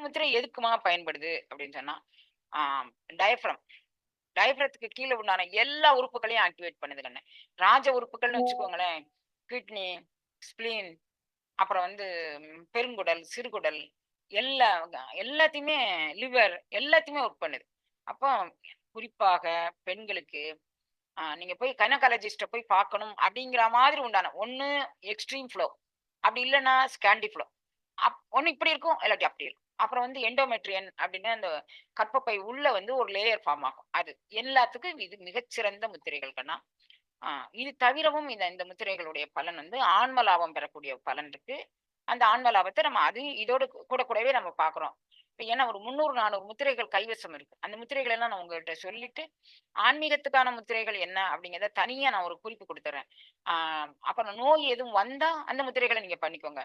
முத்திரை எதுக்குமா பயன்படுது அப்படின்னு சொன்னா, ஆ டயப்ரம். டயப்ரத்துக்கு கீழ உண்டான எல்லா உறுப்புகளையும் ஆக்டிவேட் பண்ணுது கண்ணு. ராஜ உறுப்புகள்னு வச்சுக்கோங்களேன். கிட்னி, ஸ்ப்ளீன், அப்புறம் வந்து பெருங்குடல், சிறுகுடல் எல்லா எல்லாத்தையுமே லிவர் எல்லாத்தையுமே ஒர்க் பண்ணுது. அப்போ குறிப்பாக பெண்களுக்கு நீங்க போய் கைனகாலஜிஸ்ட்ட போய் பார்க்கணும் அப்படிங்கிற மாதிரி உண்டான ஒண்ணு எக்ஸ்ட்ரீம் ஃப்ளோ. அப்படி இல்லன்னா ஸ்கேண்டி ஃப்ளோ. ஒண்ணு இப்படி இருக்கும், இல்லாட்டி அப்படி இருக்கும். அப்புறம் வந்து எண்டோமெட்ரியன் அப்படின்னு அந்த கர்ப்பப்பை உள்ள வந்து ஒரு லேயர் ஃபார்ம் ஆகும். அது எல்லாத்துக்கும் இது மிகச்சிறந்த முத்திரைகள் கண்ணா. ஆ இது தவிரவும் இந்த இந்த முத்திரைகளுடைய பலன் வந்து ஆன்ம லாபம் பெறக்கூடிய பலன் இருக்கு. அந்த ஆன்ம லாபத்த நம்ம அது இதோட கூடவே நம்ம பார்க்குறோம். இப்ப ஏன்னா ஒரு 300, 400 முத்திரைகள் கைவசம் இருக்கு. அந்த முத்திரைகள் எல்லாம் நான் உங்ககிட்ட சொல்லிட்டு, ஆன்மீகத்துக்கான முத்திரைகள் என்ன அப்படிங்கிறத தனியா நான் ஒரு குறிப்பு குடுத்துர்றேன். ஆ அப்புறம் நோய் எதுவும் வந்தா அந்த முத்திரைகள நீங்க பண்ணிக்கோங்க.